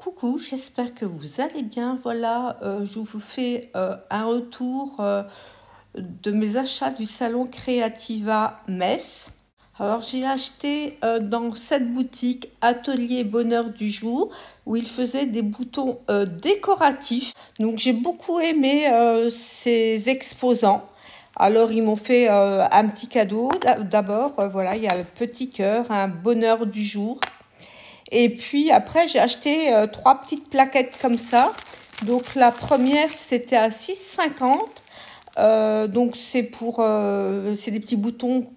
Coucou, j'espère que vous allez bien. Voilà, je vous fais un retour de mes achats du salon Creativa Metz. Alors, j'ai acheté dans cette boutique Atelier Bonheur du Jour où ils faisaient des boutons décoratifs. Donc, j'ai beaucoup aimé ces exposants. Alors, ils m'ont fait un petit cadeau. D'abord, voilà, il y a le petit cœur, un bonheur du jour. Et puis après, j'ai acheté trois petites plaquettes comme ça. Donc la première, c'était à 6,50. Donc c'est c'est des petits boutons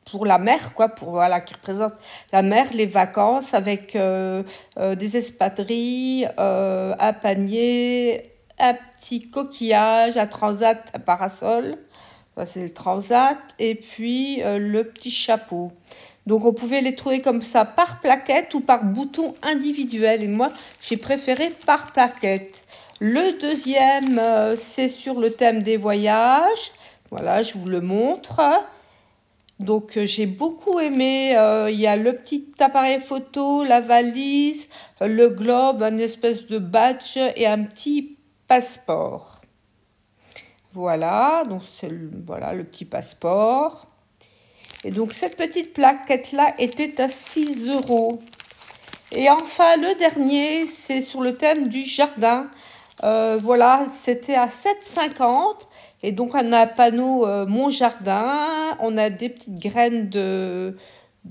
pour la mer, quoi, pour voilà, qui représentent la mer, les vacances, avec des espadrilles, un panier, un petit coquillage, un transat, un parasol. Ça, c'est le transat. Et puis le petit chapeau. Donc on pouvait les trouver comme ça par plaquette ou par bouton individuel. Et moi, j'ai préféré par plaquette. Le deuxième, c'est sur le thème des voyages. Voilà, je vous le montre. Donc j'ai beaucoup aimé. Il y a le petit appareil photo, la valise, le globe, une espèce de badge et un petit passeport. Voilà, donc c'est voilà, le petit passeport. Et donc cette petite plaquette-là était à 6 €. Et enfin, le dernier, c'est sur le thème du jardin. Voilà, c'était à 7,50 €. Et donc on a un panneau Mon jardin, on a des petites graines de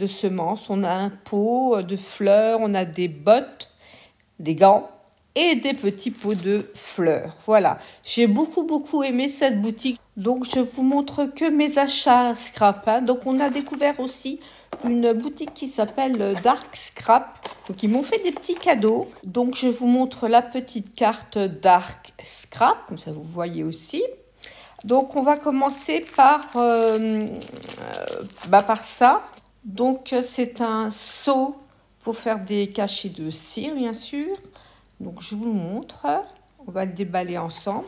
semences, on a un pot de fleurs, on a des bottes, des gants et des petits pots de fleurs. Voilà, j'ai beaucoup aimé cette boutique. Donc je vous montre que mes achats scrap. Donc on a découvert aussi une boutique qui s'appelle Dark Scrap. Donc ils m'ont fait des petits cadeaux. Donc je vous montre la petite carte Dark Scrap, comme ça vous voyez aussi. Donc on va commencer par ça. Donc c'est un seau pour faire des cachets de cire, bien sûr. Donc je vous le montre, on va le déballer ensemble.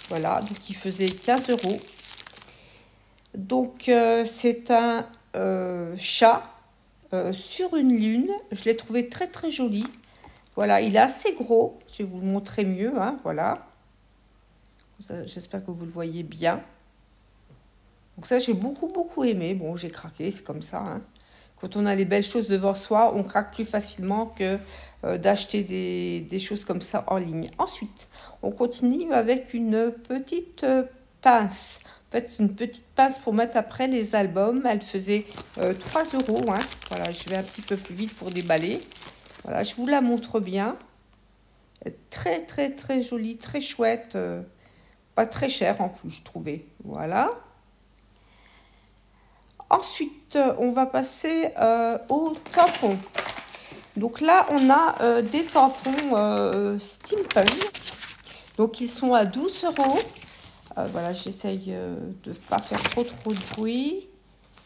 Voilà, donc il faisait 15 €. Donc c'est un chat sur une lune. Je l'ai trouvé très joli. Voilà, il est assez gros. Je vais vous le montrer mieux, hein, voilà. J'espère que vous le voyez bien. Donc ça, j'ai beaucoup aimé. Bon, j'ai craqué, c'est comme ça, hein. Quand on a les belles choses devant soi, on craque plus facilement que d'acheter des choses comme ça en ligne. Ensuite, on continue avec une petite pince. En fait, c'est une petite pince pour mettre après les albums. Elle faisait 3 €. Hein. Voilà, je vais un petit peu plus vite pour déballer. Voilà, je vous la montre bien. Très jolie, très chouette. Pas très cher en plus, je trouvais. Voilà. Ensuite, on va passer aux tampons. Donc là, on a des tampons steampunk. Donc ils sont à 12 €. Voilà, j'essaye de ne pas faire trop de bruit.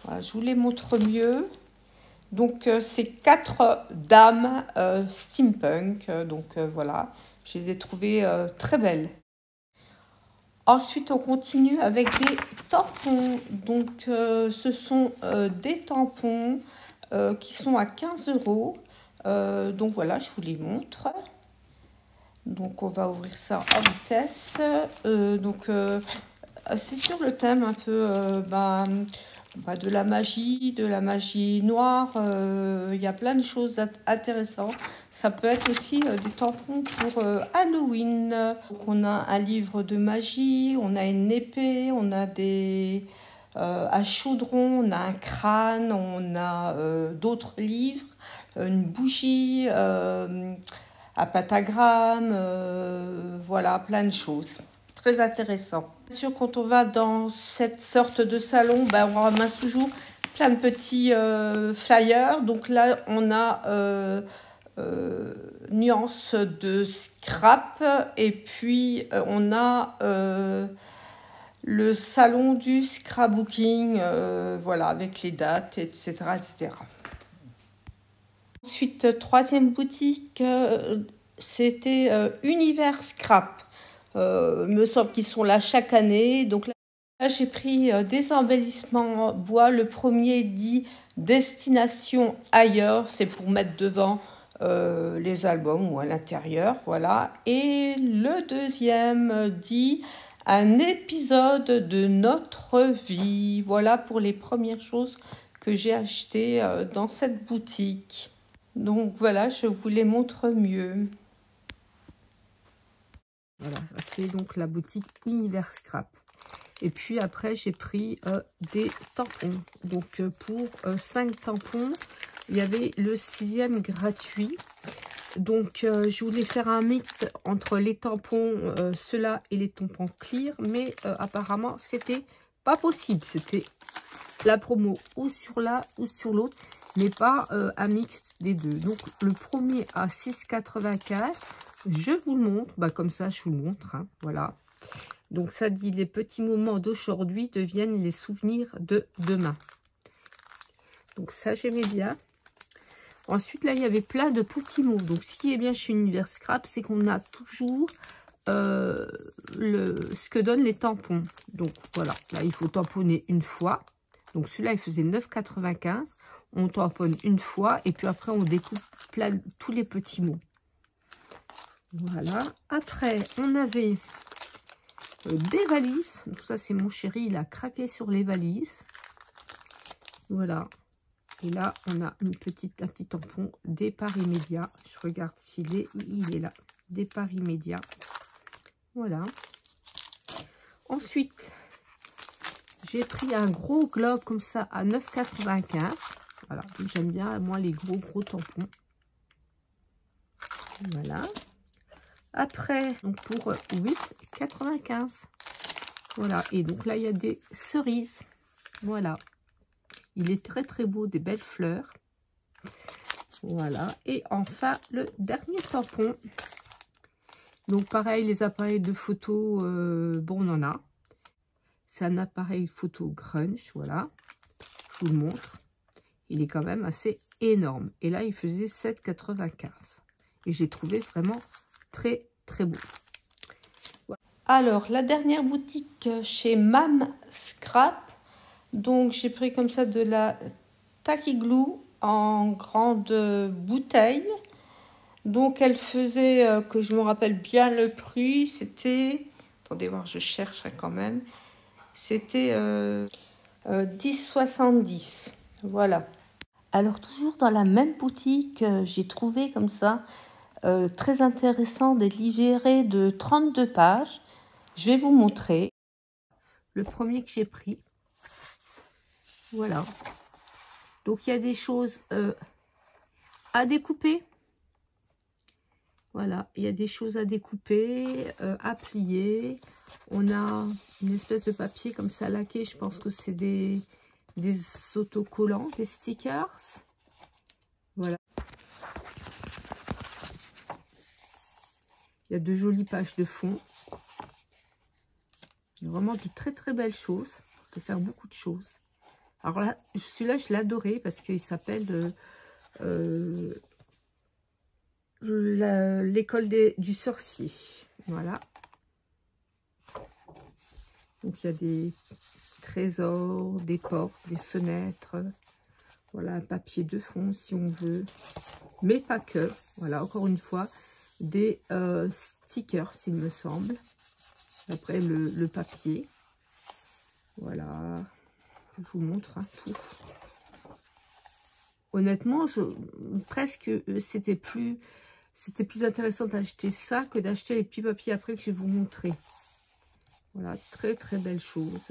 Voilà, je vous les montre mieux. Donc c'est 4 dames steampunk. Donc voilà, je les ai trouvées très belles. Ensuite, on continue avec des tampons. Donc, ce sont des tampons qui sont à 15 €. Donc, voilà, je vous les montre. Donc, on va ouvrir ça en vitesse. C'est sur le thème un peu de la magie noire. Il y a plein de choses intéressantes. Ça peut être aussi des tampons pour Halloween. Donc, on a un livre de magie, on a une épée, on a un chaudron, on a un crâne, on a d'autres livres, une bougie, un pentagramme, voilà, plein de choses. Très intéressant. Bien sûr, quand on va dans cette sorte de salon, on ramasse toujours plein de petits flyers. Donc là, on a nuance de scrap et puis on a le salon du scrapbooking, voilà, avec les dates, etc. Ensuite, troisième boutique, c'était Univers Scrap. Il me semble qu'ils sont là chaque année. Donc là, j'ai pris des embellissements en bois. Le premier dit Destination ailleurs. C'est pour mettre devant les albums ou à l'intérieur, voilà. Et le deuxième dit un épisode de notre vie. Voilà pour les premières choses que j'ai achetées dans cette boutique. Donc voilà, je vous les montre mieux. Voilà, ça c'est donc la boutique Univers Scrap. Et puis après, j'ai pris des tampons. Donc pour 5 tampons, il y avait le 6e gratuit. Donc je voulais faire un mix entre les tampons, ceux-là et les tampons clear. Mais apparemment, c'était pas possible. C'était la promo ou sur l'un ou sur l'autre, mais pas un mix des deux. Donc le premier à 6,95. Je vous le montre. Bah, comme ça, je vous le montre. Hein, voilà. Donc ça dit les petits moments d'aujourd'hui deviennent les souvenirs de demain. Donc ça j'aimais bien. Ensuite là il y avait plein de petits mots. Donc ce qui est bien chez Univers Scrap, c'est qu'on a toujours ce que donnent les tampons. Donc voilà, là il faut tamponner une fois. Donc celui-là il faisait 9,95. On tamponne une fois et puis après on découpe tous les petits mots. Voilà. Après on avait des valises. Donc ça c'est mon chéri, il a craqué sur les valises. Voilà. Et là on a un petit tampon départ immédiat. Je regarde s'il est, il est là. Départ immédiat. Voilà. Ensuite j'ai pris un gros globe comme ça à 9,95. Voilà, j'aime bien moi les gros tampons. Voilà. Après, donc pour 8,95. Voilà, et donc là, il y a des cerises. Voilà. Il est très beau, des belles fleurs. Voilà. Et enfin, le dernier tampon. Donc pareil, les appareils de photo, bon, on en a. C'est un appareil photo grunge, voilà. Je vous le montre. Il est quand même assez énorme. Et là, il faisait 7,95. Et j'ai trouvé vraiment très beau. Voilà. Alors, la dernière boutique chez Mam Scrap. Donc, j'ai pris comme ça de la Tacky Glue en grande bouteille. Donc, elle faisait, que je me rappelle bien le prix, c'était... Attendez voir, je cherche quand même. C'était 10,70. Voilà. Alors, toujours dans la même boutique, j'ai trouvé comme ça... très intéressant, des livrets de 32 pages. Je vais vous montrer. Le premier que j'ai pris. Voilà. Donc, il y a des choses à découper. Voilà, il y a des choses à découper, à plier. On a une espèce de papier comme ça laqué. Je pense que c'est des autocollants, des stickers. Voilà. Il y a de jolies pages de fond. Il y a vraiment de très belles choses. On peut faire beaucoup de choses. Alors là, celui-là, je l'ai adoré parce qu'il s'appelle l'école du sorcier. Voilà. Donc, il y a des trésors, des portes, des fenêtres. Voilà, un papier de fond si on veut. Mais pas que. Voilà, encore une fois, des stickers, s'il me semble. Après, le papier. Voilà. Je vous montre hein, tout. Honnêtement, presque c'était plus intéressant d'acheter ça que d'acheter les petits papiers après que je vais vous montrer. Voilà, très belle chose.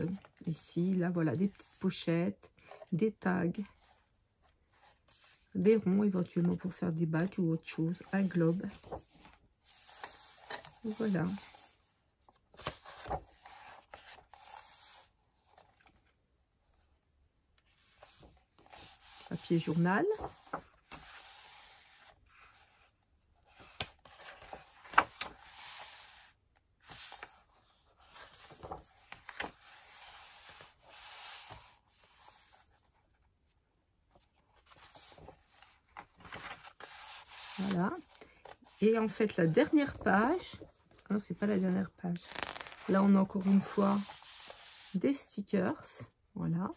Ici, là, voilà, des petites pochettes, des tags, des ronds éventuellement pour faire des badges ou autre chose, un globe. Voilà. Papier journal. Voilà. Et en fait, la dernière page, non, c'est pas la dernière page. Là, on a encore une fois des stickers. Voilà.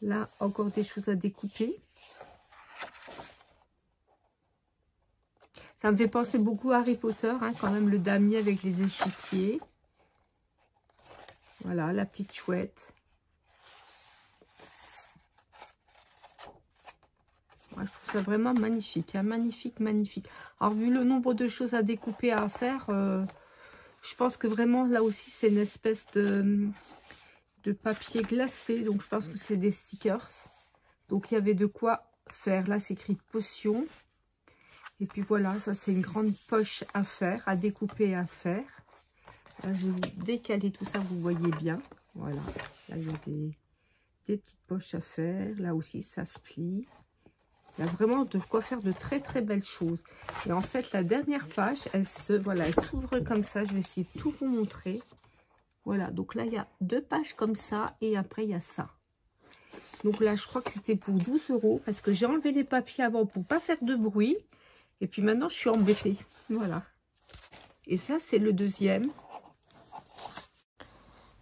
Là, encore des choses à découper. Ça me fait penser beaucoup à Harry Potter, hein, quand même, le damier avec les échiquiers. Voilà, la petite chouette. Ouais, je trouve ça vraiment magnifique, hein, magnifique, magnifique. Alors, vu le nombre de choses à découper, à faire, je pense que vraiment, là aussi, c'est une espèce de papier glacé. Donc, je pense que c'est des stickers. Donc, il y avait de quoi faire. Là, c'est écrit potion. Et puis, voilà, ça, c'est une grande poche à faire, à découper et à faire. Là, je vais vous décaler tout ça, vous voyez bien. Voilà, là, il y a des petites poches à faire. Là aussi, ça se plie. Il y a vraiment de quoi faire de très, très belles choses. Et en fait, la dernière page, elle s'ouvre comme ça. Je vais essayer de tout vous montrer. Voilà, donc là, il y a 2 pages comme ça. Et après, il y a ça. Donc là, je crois que c'était pour 12 € parce que j'ai enlevé les papiers avant pour pas faire de bruit. Et puis maintenant, je suis embêtée. Voilà. Et ça, c'est le deuxième.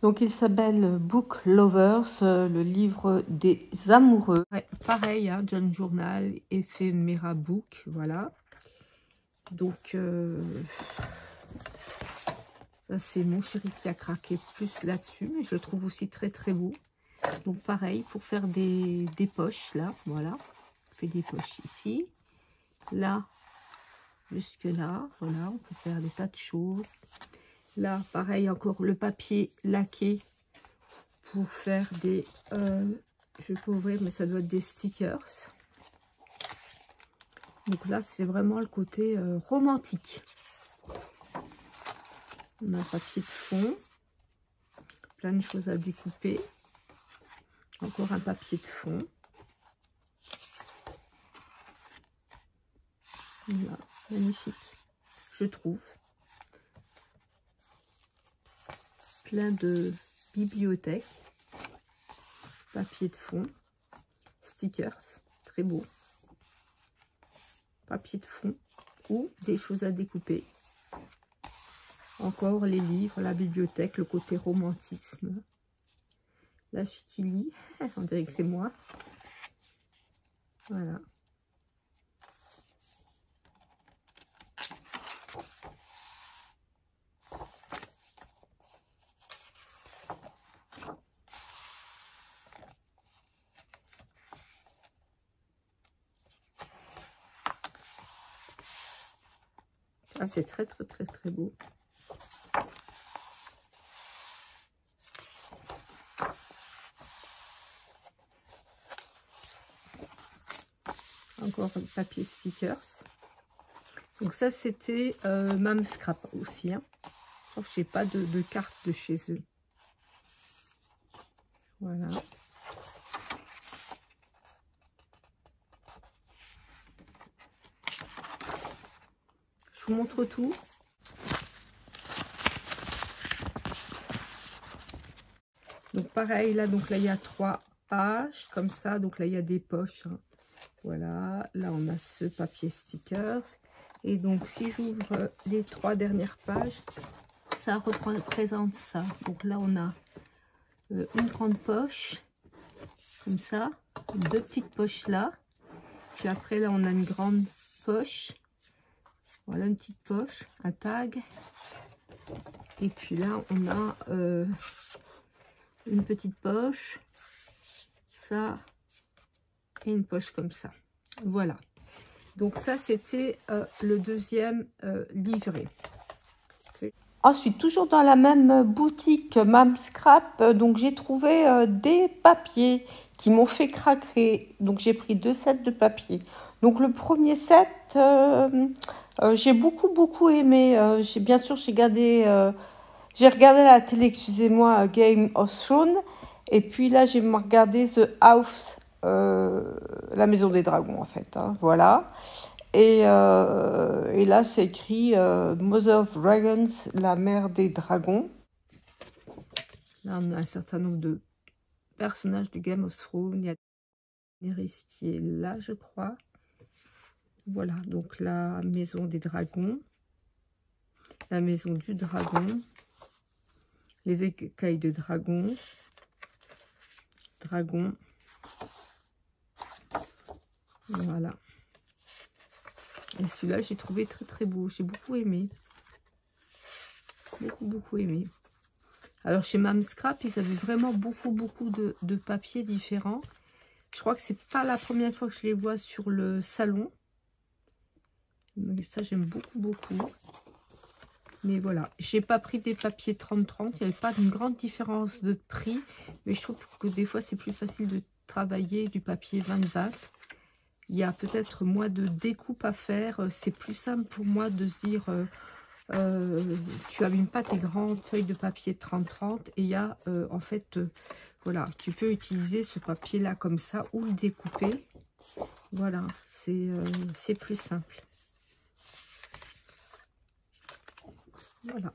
Donc, il s'appelle Book Lovers, le livre des amoureux. Ouais, pareil, hein, John Journal, Ephemera Book, voilà. Donc, ça, c'est mon chéri qui a craqué plus là-dessus, mais je le trouve aussi très, très beau. Donc, pareil, pour faire des poches, là, voilà. On fait des poches ici, là, jusque là, voilà, on peut faire des tas de choses. Là, pareil, encore le papier laqué pour faire des... je peux ouvrir, mais ça doit être des stickers. Donc là, c'est vraiment le côté romantique. On a un papier de fond. Plein de choses à découper. Encore un papier de fond. Voilà, magnifique, je trouve. Plein de bibliothèques. Papier de fond. Stickers, très beau. Papier de fond ou des choses à découper. Encore les livres, la bibliothèque, le côté romantisme. La fille qui lit, on dirait que c'est moi. Voilà. Ah, c'est très, très, très, très beau. Encore un papier stickers. Donc ça, c'était Mam Scrap aussi. Hein. Je n'ai pas de carte de chez eux. Voilà. Je vous montre tout. Donc pareil, là, il y a 3 pages comme ça. Donc là, il y a des poches. Hein. Voilà, là, on a ce papier stickers. Et donc, si j'ouvre les 3 dernières pages, ça représente ça. Donc là, on a une grande poche, comme ça. 2 petites poches là. Puis après, là, on a une grande poche. Voilà, une petite poche, un tag. Et puis là, on a une petite poche. Ça. Et une poche comme ça. Voilà. Donc ça, c'était le deuxième livret. Ensuite, toujours dans la même boutique Mam Scrap, donc j'ai trouvé des papiers qui m'ont fait craquer. Donc j'ai pris 2 sets de papier. Donc le premier set, j'ai beaucoup aimé. Bien sûr, j'ai regardé la télé, excusez-moi, Game of Thrones. Et puis là, j'ai regardé The House, la Maison des Dragons en fait. Hein, voilà. Et là, c'est écrit Mother of Dragons, la mère des dragons. Là, on a un certain nombre de personnages du Game of Thrones. Il y a Daenerys qui est là, je crois. Voilà, donc la maison des dragons. La maison du dragon. Les écailles de dragon. Dragon. Voilà. Et celui-là, j'ai trouvé très très beau. J'ai beaucoup aimé. Beaucoup aimé. Alors chez Mam Scrap, ils avaient vraiment beaucoup de papiers différents. Je crois que c'est pas la première fois que je les vois sur le salon. Mais ça, j'aime beaucoup. Mais voilà, j'ai pas pris des papiers 30-30. Il n'y avait pas une grande différence de prix. Mais je trouve que des fois, c'est plus facile de travailler du papier 20-20. Il y a peut-être moins de découpe à faire. C'est plus simple pour moi de se dire... tu n'abîmes pas tes grandes feuilles de papier 30-30. Et il y a, en fait... voilà, tu peux utiliser ce papier-là comme ça ou le découper. Voilà, c'est plus simple. Voilà.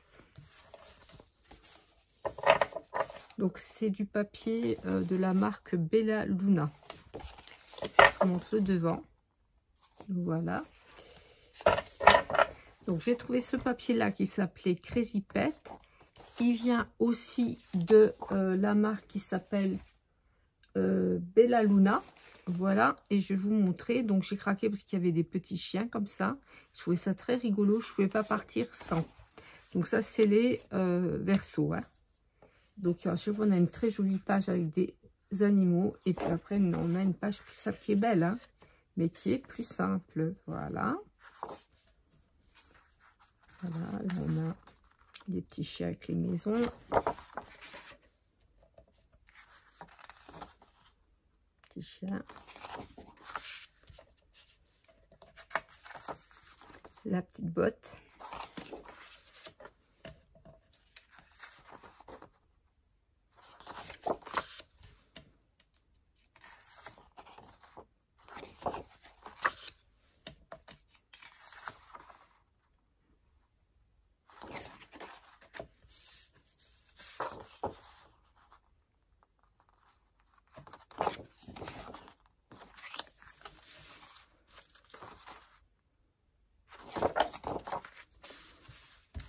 Donc, c'est du papier de la marque Bella Luna. Je vous montre le devant. Voilà. Donc, j'ai trouvé ce papier-là qui s'appelait Crazy Pet. Il vient aussi de la marque qui s'appelle Bella Luna. Voilà, et je vais vous montrer. Donc, j'ai craqué parce qu'il y avait des petits chiens comme ça. Je trouvais ça très rigolo. Je ne pouvais pas partir sans. Donc, ça, c'est les versos. Hein. Donc, à chaque fois, on a une très jolie page avec des animaux. Et puis après, on a une page plus simple qui est belle, hein, mais qui est plus simple. Voilà. Voilà, là, on a des petits chiens avec les maisons. Petit chien. La petite botte.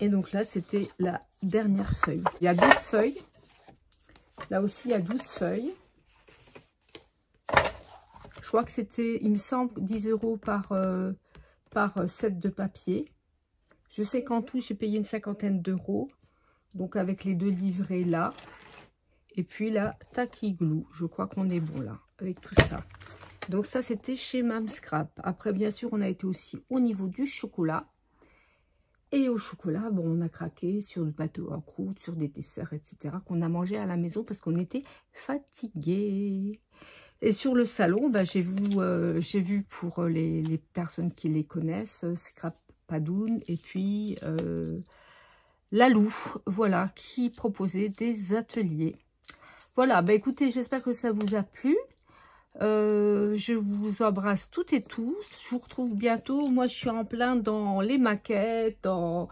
Et donc là, c'était la dernière feuille. Il y a 12 feuilles. Là aussi, il y a 12 feuilles. Je crois que c'était, il me semble, 10 € par set de papier. Je sais qu'en tout, j'ai payé une 50aine d'euros. Donc, avec les 2 livrets là. Et puis la Tacky Glue. Je crois qu'on est bon là, avec tout ça. Donc, ça, c'était chez Mam Scrap. Après, bien sûr, on a été aussi au niveau du chocolat. Et au chocolat, bon, on a craqué sur du pâteau en croûte, sur des desserts, etc. qu'on a mangé à la maison parce qu'on était fatigués. Et sur le salon, ben, j'ai vu pour les personnes qui les connaissent, Scrap Padoun et puis Lalou, voilà, qui proposait des ateliers. Voilà, ben, écoutez, j'espère que ça vous a plu. Je vous embrasse toutes et tous. Je vous retrouve bientôt. Moi, je suis en plein dans les maquettes, dans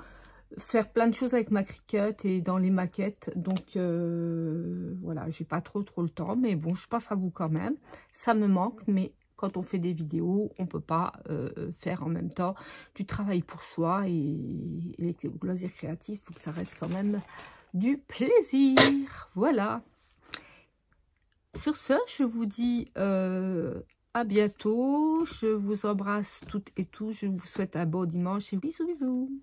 faire plein de choses avec ma Cricut et dans les maquettes. Donc, voilà, j'ai pas trop le temps. Mais bon, je pense à vous quand même. Ça me manque, mais quand on fait des vidéos, on peut pas faire en même temps du travail pour soi. Et les loisirs créatifs, il faut que ça reste quand même du plaisir. Voilà. Sur ce, je vous dis à bientôt. Je vous embrasse toutes et tous. Je vous souhaite un bon dimanche et bisous.